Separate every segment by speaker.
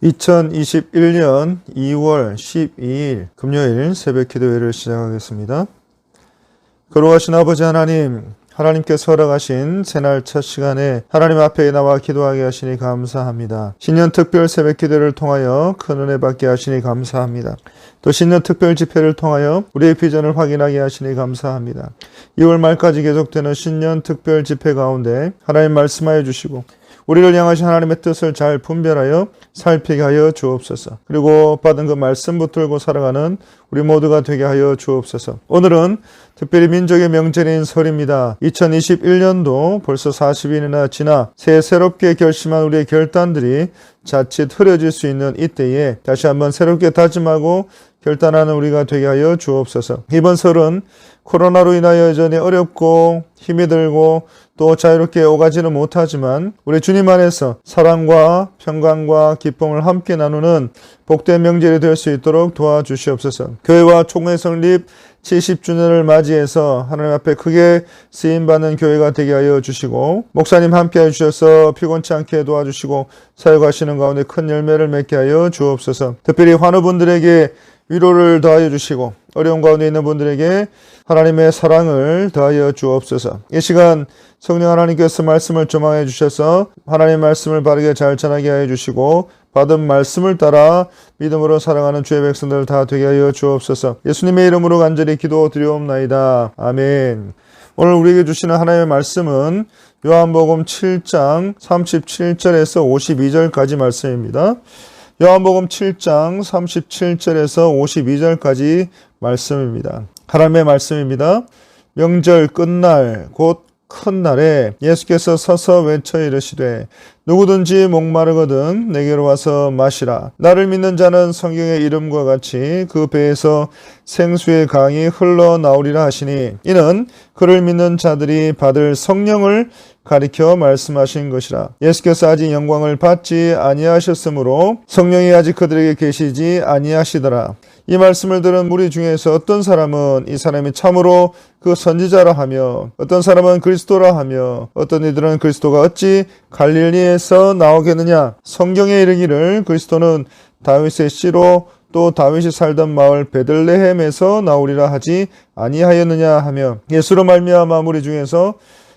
Speaker 1: 2021년 2월 12일 금요일 새벽 기도회를 시작하겠습니다. 거룩하신 아버지 하나님께서 허락하신 새날 첫 시간에 하나님 앞에 나와 기도하게 하시니 감사합니다. 신년 특별 새벽 기도를 통하여 큰 은혜 받게 하시니 감사합니다. 또 신년 특별 집회를 통하여 우리의 비전을 확인하게 하시니 감사합니다. 2월 말까지 계속되는 신년 특별 집회 가운데 하나님 말씀하여 주시고 우리를 향하신 하나님의 뜻을 잘 분별하여 살피게 하여 주옵소서. 그리고 받은 그 말씀 붙들고 살아가는 우리 모두가 되게 하여 주옵소서. 오늘은 특별히 민족의 명절인 설입니다. 2021년도 벌써 40일이나 지나 새롭게 결심한 우리의 결단들이 자칫 흐려질 수 있는 이때에 다시 한번 새롭게 다짐하고 결단하는 우리가 되게 하여 주옵소서. 이번 설은 코로나로 인하여 여전히 어렵고 힘이 들고 또 자유롭게 오가지는 못하지만 우리 주님 안에서 사랑과 평강과 기쁨을 함께 나누는 복된 명절이 될 수 있도록 도와주시옵소서. 교회와 총회 성립 70주년을 맞이해서 하나님 앞에 크게 쓰임받는 교회가 되게 하여 주시고 목사님 함께 해주셔서 피곤치 않게 도와주시고 사역하시는 가운데 큰 열매를 맺게 하여 주옵소서. 특별히 환우분들에게 위로를 더하여 주시고 어려운 가운데 있는 분들에게 하나님의 사랑을 더하여 주옵소서. 이 시간 성령 하나님께서 말씀을 조망해 주셔서 하나님의 말씀을 바르게 잘 전하게 하여 주시고 받은 말씀을 따라 믿음으로 살아가는 주의 백성들 다 되게 하여 주옵소서. 예수님의 이름으로 간절히 기도드리옵나이다. 아멘. 오늘 우리에게 주시는 하나님의 말씀은 요한복음 7장 37절에서 52절까지 말씀입니다. 요한복음 7장 37절에서 52절까지 말씀입니다. 하나님의 말씀입니다. 명절 끝날 곧 큰 날에 예수께서 서서 외쳐 이르시되 누구든지 목마르거든 내게로 와서 마시라. 나를 믿는 자는 성경의 이름과 같이 그 배에서 생수의 강이 흘러나오리라 하시니 이는 그를 믿는 자들이 받을 성령을 가리켜 말씀하신 것이라. 예수께서 아직 영광을 받지 아니하셨으므로 성령이 아직 그들에게 계시지 아니하시더라. 이 말씀을 들은 무리 중에서 어떤 사람은 이 사람이 참으로 그 선지자라 하며 어떤 사람은 그리스도라 하며 어떤 이들은 그리스도가 어찌 갈릴리에서 나오겠느냐. 성경에 이르기를 그리스도는 다윗의 씨로 또 다윗이 살던 마을 베들레헴에서 나오리라 하지 아니하였느냐 하며 예수로 말미암아 무리 중에서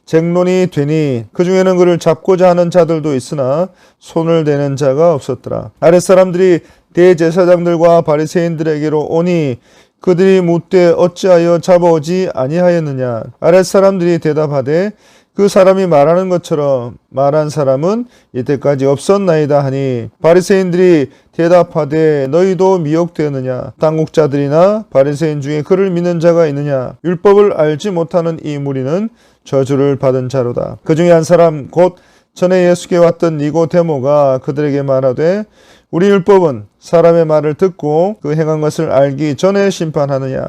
Speaker 1: 쟁론이 되니 그 중에는 그를 잡고자 하는 자들도 있으나 손을 대는 자가 없었더라. 아랫사람들이 대제사장들과 바리새인들에게로 오니 그들이 묻되 어찌하여 잡아오지 아니하였느냐. 아랫사람들이 대답하되 그 사람이 말하는 것처럼 말한 사람은 이때까지 없었나이다 하니 바리새인들이 대답하되 너희도 미혹되느냐. 당국자들이나 바리새인 중에 그를 믿는 자가 있느냐. 율법을 알지 못하는 이 무리는 저주를 받은 자로다. 그 중에 한 사람 곧 전에 예수께 왔던 니고데모가 그들에게 말하되 우리 율법은 사람의 말을 듣고 그 행한 것을 알기 전에 심판하느냐.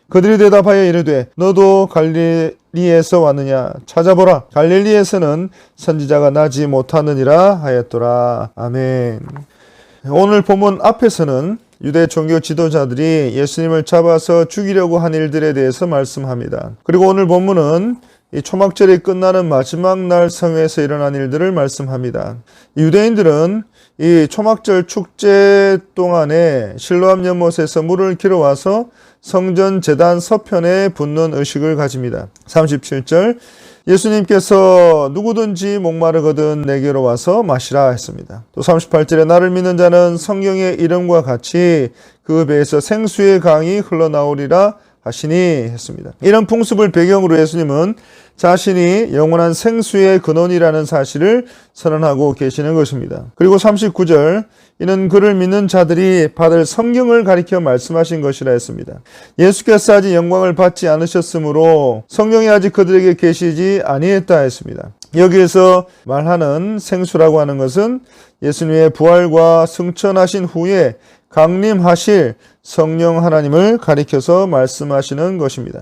Speaker 1: 그들이 대답하여 이르되 너도 갈릴리에서 왔느냐. 찾아보라. 갈릴리에서는 선지자가 나지 못하느니라 하였더라. 아멘. 오늘 본문 앞에서는 유대 종교 지도자들이 예수님을 잡아서 죽이려고 한 일들에 대해서 말씀합니다. 그리고 오늘 본문은 이 초막절이 끝나는 마지막 날 성회에서 일어난 일들을 말씀합니다. 유대인들은 이 초막절 축제 동안에 실로암 연못에서 물을 길어와서 성전 제단 서편에 붓는 의식을 가집니다. 37절 예수님께서 누구든지 목마르거든 내게로 와서 마시라 했습니다. 또 38절에 나를 믿는 자는 성경의 이름과 같이 그 배에서 생수의 강이 흘러나오리라 하시니 했습니다. 이런 풍습을 배경으로 예수님은 자신이 영원한 생수의 근원이라는 사실을 선언하고 계시는 것입니다. 그리고 39절 이는 그를 믿는 자들이 받을 성경을 가리켜 말씀하신 것이라 했습니다. 예수께서 아직 영광을 받지 않으셨으므로 성령이 아직 그들에게 계시지 아니했다 했습니다. 여기에서 말하는 생수라고 하는 것은 예수님의 부활과 승천하신 후에 강림하실 성령 하나님을 가리켜서 말씀하시는 것입니다.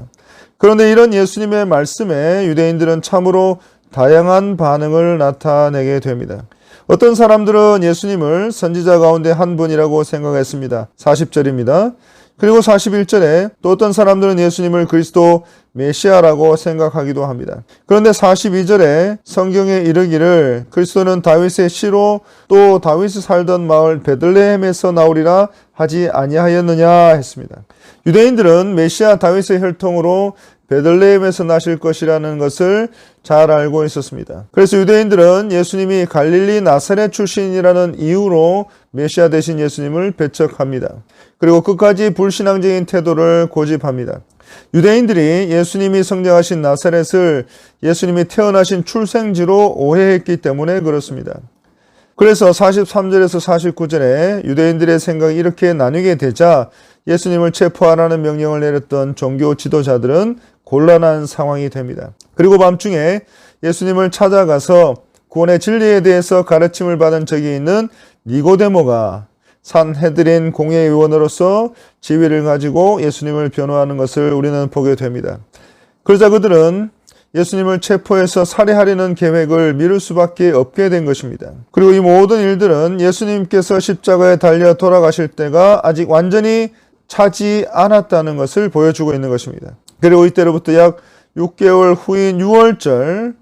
Speaker 1: 그런데 이런 예수님의 말씀에 유대인들은 참으로 다양한 반응을 나타내게 됩니다. 어떤 사람들은 예수님을 선지자 가운데 한 분이라고 생각했습니다. 40절입니다. 그리고 41절에 또 어떤 사람들은 예수님을 그리스도 메시아라고 생각하기도 합니다. 그런데 42절에 성경에 이르기를 그리스도는 다윗의 씨로 또 다윗이 살던 마을 베들레헴에서 나오리라 하지 아니하였느냐 했습니다. 유대인들은 메시아 다윗의 혈통으로 베들레헴에서 나실 것이라는 것을 잘 알고 있었습니다. 그래서 유대인들은 예수님이 갈릴리 나사렛 출신이라는 이유로 메시아 대신 예수님을 배척합니다. 그리고 끝까지 불신앙적인 태도를 고집합니다. 유대인들이 예수님이 성장하신 나사렛을 예수님이 태어나신 출생지로 오해했기 때문에 그렇습니다. 그래서 43절에서 49절에 유대인들의 생각이 이렇게 나뉘게 되자 예수님을 체포하라는 명령을 내렸던 종교 지도자들은 곤란한 상황이 됩니다. 그리고 밤중에 예수님을 찾아가서 구원의 진리에 대해서 가르침을 받은 적이 있는 니고데모가 산헤드린 공회의원으로서 지위를 가지고 예수님을 변호하는 것을 우리는 보게 됩니다. 그러자 그들은 예수님을 체포해서 살해하려는 계획을 미룰 수밖에 없게 된 것입니다. 그리고 이 모든 일들은 예수님께서 십자가에 달려 돌아가실 때가 아직 완전히 차지 않았다는 것을 보여주고 있는 것입니다. 그리고 이때로부터 약 6개월 후인 6월절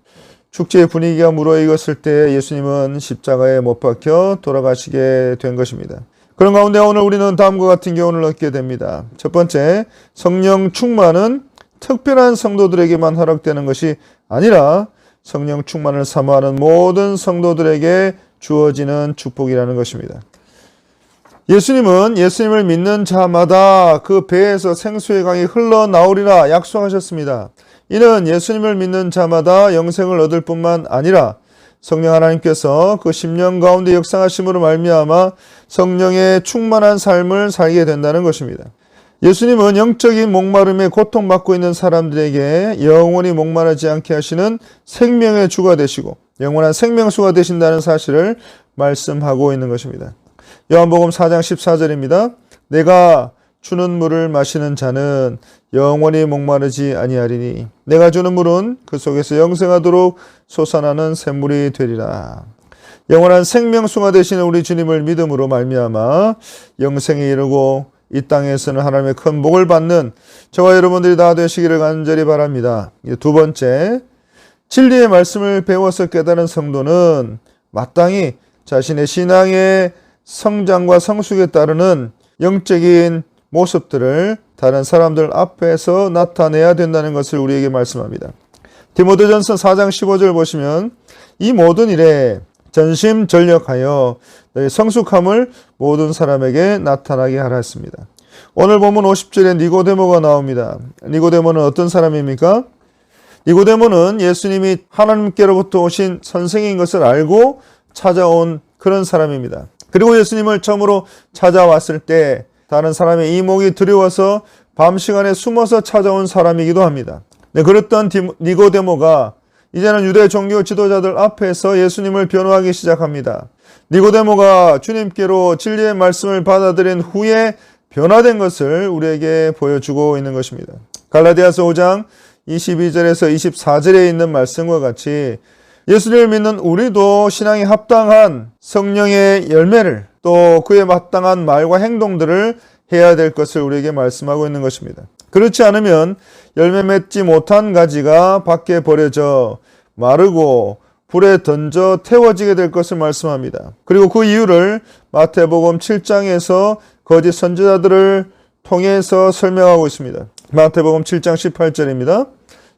Speaker 1: 축제의 분위기가 무르익었을 때 예수님은 십자가에 못 박혀 돌아가시게 된 것입니다. 그런 가운데 오늘 우리는 다음과 같은 교훈을 얻게 됩니다. 첫 번째, 성령 충만은 특별한 성도들에게만 허락되는 것이 아니라 성령 충만을 사모하는 모든 성도들에게 주어지는 축복이라는 것입니다. 예수님은 예수님을 믿는 자마다 그 배에서 생수의 강이 흘러나오리라 약속하셨습니다. 이는 예수님을 믿는 자마다 영생을 얻을 뿐만 아니라 성령 하나님께서 그 심령 가운데 역사하심으로 말미암아 성령의 충만한 삶을 살게 된다는 것입니다. 예수님은 영적인 목마름에 고통받고 있는 사람들에게 영원히 목마르지 않게 하시는 생명의 주가 되시고 영원한 생명수가 되신다는 사실을 말씀하고 있는 것입니다. 요한복음 4장 14절입니다. 내가 주는 물을 마시는 자는 영원히 목마르지 아니하리니 내가 주는 물은 그 속에서 영생하도록 솟아나는 샘물이 되리라. 영원한 생명수가 되시는 우리 주님을 믿음으로 말미암아 영생에 이르고 이 땅에서는 하나님의 큰 복을 받는 저와 여러분들이 다 되시기를 간절히 바랍니다. 두 번째, 진리의 말씀을 배워서 깨달은 성도는 마땅히 자신의 신앙의 성장과 성숙에 따르는 영적인 모습들을 다른 사람들 앞에서 나타내야 된다는 것을 우리에게 말씀합니다. 디모데전서 4장 15절 보시면 이 모든 일에 전심전력하여 너희 성숙함을 모든 사람에게 나타나게 하라 했습니다. 오늘 보면 50절에 니고데모가 나옵니다. 니고데모는 어떤 사람입니까? 니고데모는 예수님이 하나님께로부터 오신 선생인 것을 알고 찾아온 그런 사람입니다. 그리고 예수님을 처음으로 찾아왔을 때 다른 사람의 이목이 두려워서 밤 시간에 숨어서 찾아온 사람이기도 합니다. 네, 그랬던 니고데모가 이제는 유대 종교 지도자들 앞에서 예수님을 변호하기 시작합니다. 니고데모가 주님께로 진리의 말씀을 받아들인 후에 변화된 것을 우리에게 보여주고 있는 것입니다. 갈라디아서 5장 22절에서 24절에 있는 말씀과 같이 예수님을 믿는 우리도 신앙에 합당한 성령의 열매를 또 그에 마땅한 말과 행동들을 해야 될 것을 우리에게 말씀하고 있는 것입니다. 그렇지 않으면 열매 맺지 못한 가지가 밖에 버려져 마르고 불에 던져 태워지게 될 것을 말씀합니다. 그리고 그 이유를 마태복음 7장에서 거짓 선지자들을 통해서 설명하고 있습니다. 마태복음 7장 18절입니다.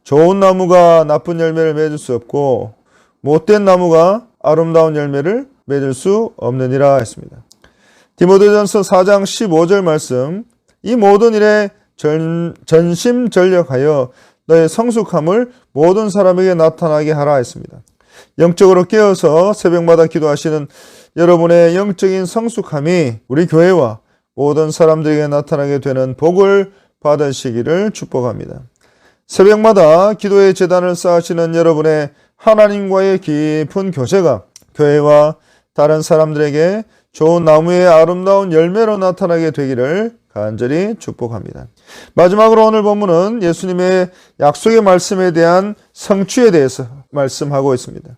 Speaker 1: 좋은 나무가 나쁜 열매를 맺을 수 없고 못된 나무가 아름다운 열매를 맺을 수 없느니라 했습니다. 디모데전서 4장 15절 말씀, 이 모든 일에 전심전력하여 너의 성숙함을 모든 사람에게 나타나게 하라 했습니다. 영적으로 깨어서 새벽마다 기도하시는 여러분의 영적인 성숙함이 우리 교회와 모든 사람들에게 나타나게 되는 복을 받으시기를 축복합니다. 새벽마다 기도의 제단을 쌓으시는 여러분의 하나님과의 깊은 교제가 교회와 다른 사람들에게 좋은 나무의 아름다운 열매로 나타나게 되기를 간절히 축복합니다. 마지막으로 오늘 본문은 예수님의 약속의 말씀에 대한 성취에 대해서 말씀하고 있습니다.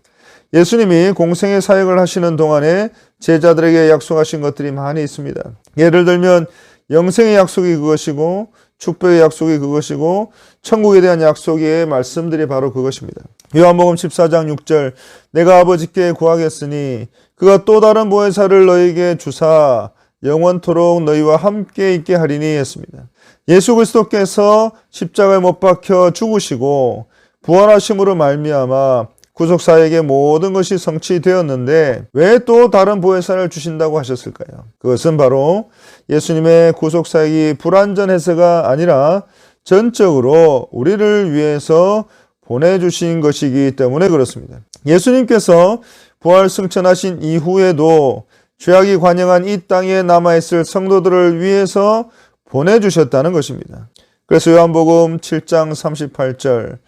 Speaker 1: 예수님이 공생의 사역을 하시는 동안에 제자들에게 약속하신 것들이 많이 있습니다. 예를 들면 영생의 약속이 그것이고 축복의 약속이 그것이고 천국에 대한 약속의 말씀들이 바로 그것입니다. 요한복음 14장 6절 내가 아버지께 구하겠으니 그가 또 다른 보혜사를 너희에게 주사 영원토록 너희와 함께 있게 하리니 했습니다. 예수 그리스도께서 십자가에 못 박혀 죽으시고 부활하심으로 말미암아 구속사에게 모든 것이 성취되었는데 왜 또 다른 보혜사를 주신다고 하셨을까요? 그것은 바로 예수님의 구속사역이 불완전해서가 아니라 전적으로 우리를 위해서 보내주신 것이기 때문에 그렇습니다. 예수님께서 부활 승천하신 이후에도 죄악이 관영한 이 땅에 남아있을 성도들을 위해서 보내주셨다는 것입니다. 그래서 요한복음 7장 38절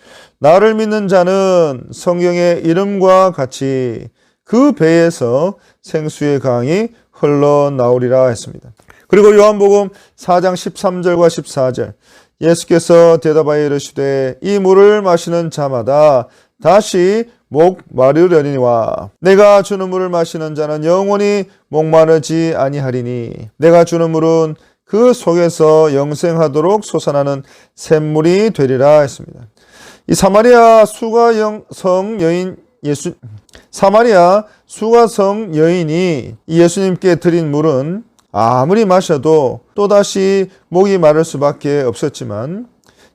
Speaker 1: 나를 믿는 자는 성경의 이름과 같이 그 배에서 생수의 강이 흘러나오리라 했습니다. 그리고 요한복음 4장 13절과 14절 예수께서 대답하여 이르시되 이 물을 마시는 자마다 다시 목마르려니와 내가 주는 물을 마시는 자는 영원히 목마르지 아니하리니 내가 주는 물은 그 속에서 영생하도록 솟아나는 샘물이 되리라 했습니다. 이 사마리아 수가성 여인이 예수님께 드린 물은 아무리 마셔도 또다시 목이 마를 수밖에 없었지만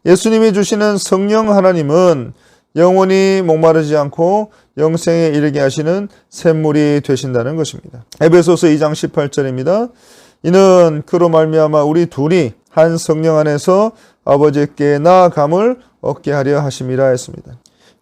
Speaker 1: 예수님이 주시는 성령 하나님은 영원히 목마르지 않고 영생에 이르게 하시는 샘물이 되신다는 것입니다. 에베소서 2장 18절입니다. 이는 그로 말미암아 우리 둘이 한 성령 안에서 아버지께 나아감을 얻게 하려 하심이라 했습니다.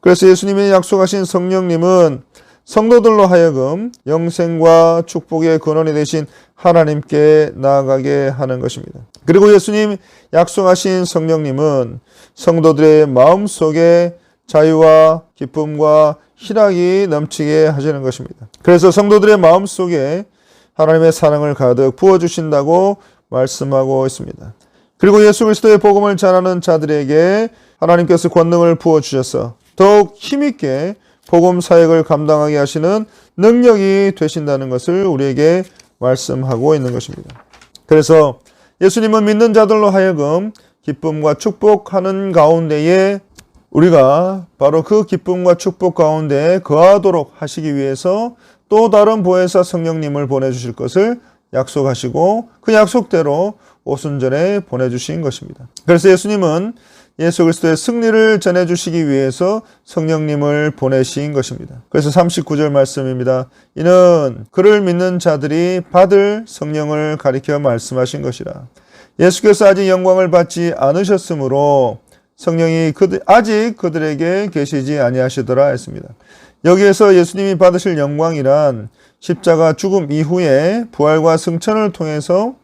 Speaker 1: 그래서 예수님이 약속하신 성령님은 성도들로 하여금 영생과 축복의 근원이 되신 하나님께 나아가게 하는 것입니다. 그리고 예수님 약속하신 성령님은 성도들의 마음속에 자유와 기쁨과 희락이 넘치게 하시는 것입니다. 그래서 성도들의 마음속에 하나님의 사랑을 가득 부어주신다고 말씀하고 있습니다. 그리고 예수 그리스도의 복음을 전하는 자들에게 하나님께서 권능을 부어주셔서 더욱 힘있게 복음 사역을 감당하게 하시는 능력이 되신다는 것을 우리에게 말씀하고 있는 것입니다. 그래서 예수님은 믿는 자들로 하여금 기쁨과 축복하는 가운데에 우리가 바로 그 기쁨과 축복 가운데 거하도록 하시기 위해서 또 다른 보혜사 성령님을 보내주실 것을 약속하시고 그 약속대로 오순절에 보내주신 것입니다. 그래서 예수님은 예수 그리스도의 승리를 전해주시기 위해서 성령님을 보내신 것입니다. 그래서 39절 말씀입니다. 이는 그를 믿는 자들이 받을 성령을 가리켜 말씀하신 것이라. 예수께서 아직 영광을 받지 않으셨으므로 성령이 아직 그들에게 계시지 아니하시더라 했습니다. 여기에서 예수님이 받으실 영광이란 십자가 죽음 이후에 부활과 승천을 통해서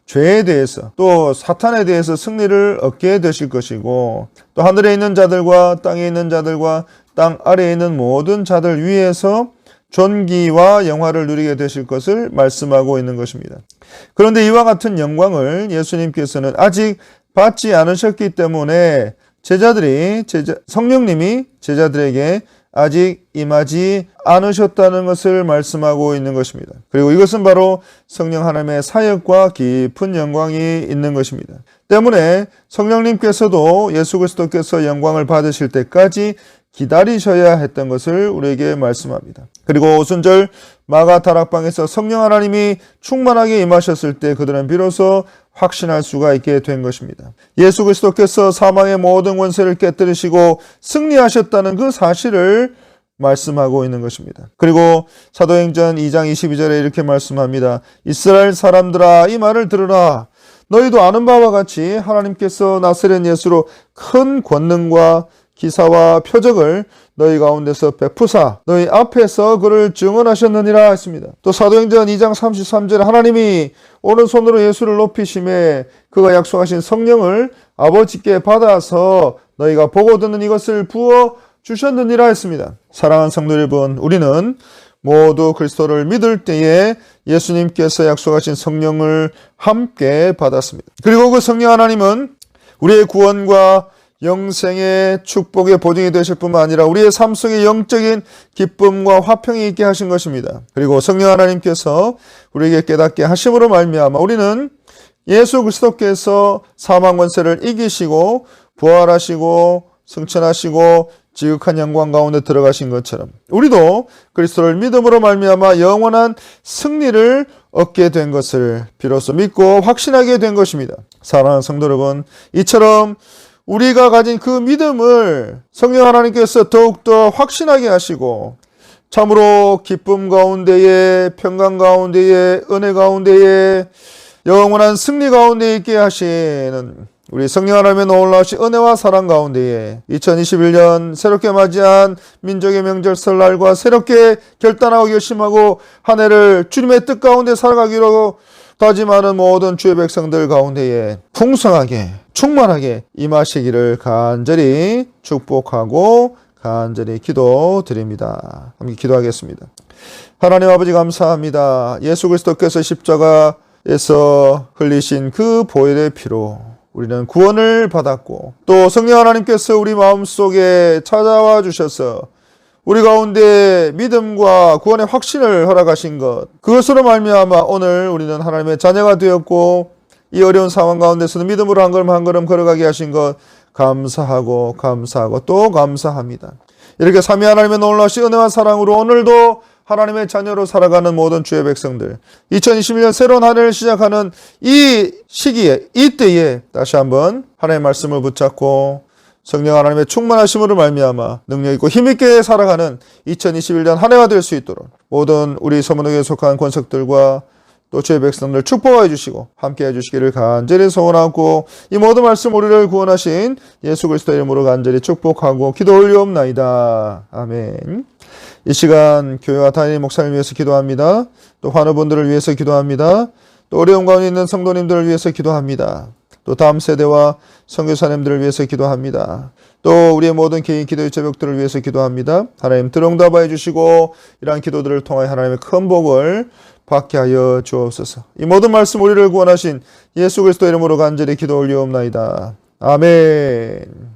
Speaker 1: 죄에 대해서 또 사탄에 대해서 승리를 얻게 되실 것이고 또 하늘에 있는 자들과 땅에 있는 자들과 땅 아래에 있는 모든 자들 위에서 존귀와 영화를 누리게 되실 것을 말씀하고 있는 것입니다. 그런데 이와 같은 영광을 예수님께서는 아직 받지 않으셨기 때문에 성령님이 제자들에게 아직 임하지 않으셨다는 것을 말씀하고 있는 것입니다. 그리고 이것은 바로 성령 하나님의 사역과 깊은 영광이 있는 것입니다. 때문에 성령님께서도 예수 그리스도께서 영광을 받으실 때까지 기다리셔야 했던 것을 우리에게 말씀합니다. 그리고 오순절 마가 다락방에서 성령 하나님이 충만하게 임하셨을 때 그들은 비로소 확신할 수가 있게 된 것입니다. 예수 그리스도께서 사망의 모든 권세를 깨뜨리시고 승리하셨다는 그 사실을 말씀하고 있는 것입니다. 그리고 사도행전 2장 22절에 이렇게 말씀합니다. 이스라엘 사람들아 이 말을 들으라. 너희도 아는 바와 같이 하나님께서 나사렛 예수로 큰 권능과 기사와 표적을 너희 가운데서 베푸사 너희 앞에서 그를 증언하셨느니라 했습니다. 또 사도행전 2장 33절에 하나님이 오른손으로 예수를 높이심에 그가 약속하신 성령을 아버지께 받아서 너희가 보고 듣는 이것을 부어 주셨느니라 했습니다. 사랑하는 성도 여러분, 우리는 모두 그리스도를 믿을 때에 예수님께서 약속하신 성령을 함께 받았습니다. 그리고 그 성령 하나님은 우리의 구원과 영생의 축복의 보증이 되실 뿐만 아니라 우리의 삶 속에 영적인 기쁨과 화평이 있게 하신 것입니다. 그리고 성령 하나님께서 우리에게 깨닫게 하심으로 말미암아 우리는 예수 그리스도께서 사망 권세를 이기시고 부활하시고 승천하시고 지극한 영광 가운데 들어가신 것처럼 우리도 그리스도를 믿음으로 말미암아 영원한 승리를 얻게 된 것을 비로소 믿고 확신하게 된 것입니다. 사랑하는 성도 여러분, 이처럼 우리가 가진 그 믿음을 성령 하나님께서 더욱더 확신하게 하시고 참으로 기쁨 가운데에, 평강 가운데에, 은혜 가운데에, 영원한 승리 가운데 있게 하시는 우리 성령 하나님의 놀라우신 은혜와 사랑 가운데에 2021년 새롭게 맞이한 민족의 명절 설날과 새롭게 결단하고 결심하고 한 해를 주님의 뜻 가운데 살아가기로 다짐하는 모든 주의 백성들 가운데에 풍성하게 충만하게 임하시기를 간절히 축복하고 간절히 기도드립니다. 함께 기도하겠습니다. 하나님 아버지 감사합니다. 예수 그리스도께서 십자가에서 흘리신 그 보혈의 피로 우리는 구원을 받았고 또 성령 하나님께서 우리 마음속에 찾아와 주셔서 우리 가운데 믿음과 구원의 확신을 허락하신 것, 그것으로 말미암아 오늘 우리는 하나님의 자녀가 되었고 이 어려운 상황 가운데서는 믿음으로 한 걸음 걸어가게 하신 것 감사하고 또 감사합니다. 이렇게 삼위 하나님의 놀라우신 은혜와 사랑으로 오늘도 하나님의 자녀로 살아가는 모든 주의 백성들 2021년 새로운 한 해를 시작하는 이 시기에 이때에 다시 한번 하나님의 말씀을 붙잡고 성령 하나님의 충만하심으로 말미암아 능력 있고 힘있게 살아가는 2021년 한 해가 될 수 있도록 모든 우리 서문역에 속한 권석들과 또 주의 백성들 축복해 주시고 함께 해 주시기를 간절히 소원하고 이 모든 말씀 우리를 구원하신 예수 그리스도 이름으로 간절히 축복하고 기도 올리옵나이다. 아멘. 이 시간 교회와 담임 목사님 위해서 기도합니다. 또 환우분들을 위해서 기도합니다. 또 어려운 가운데 있는 성도님들을 위해서 기도합니다. 또 다음 세대와 선교사님들을 위해서 기도합니다. 또 우리의 모든 개인 기도의 제목들을 위해서 기도합니다. 하나님 들응답하여 주시고 이러한 기도들을 통하여 하나님의 큰 복을 받게 하여 주옵소서. 이 모든 말씀 우리를 구원하신 예수 그리스도 이름으로 간절히 기도 올리옵나이다. 아멘.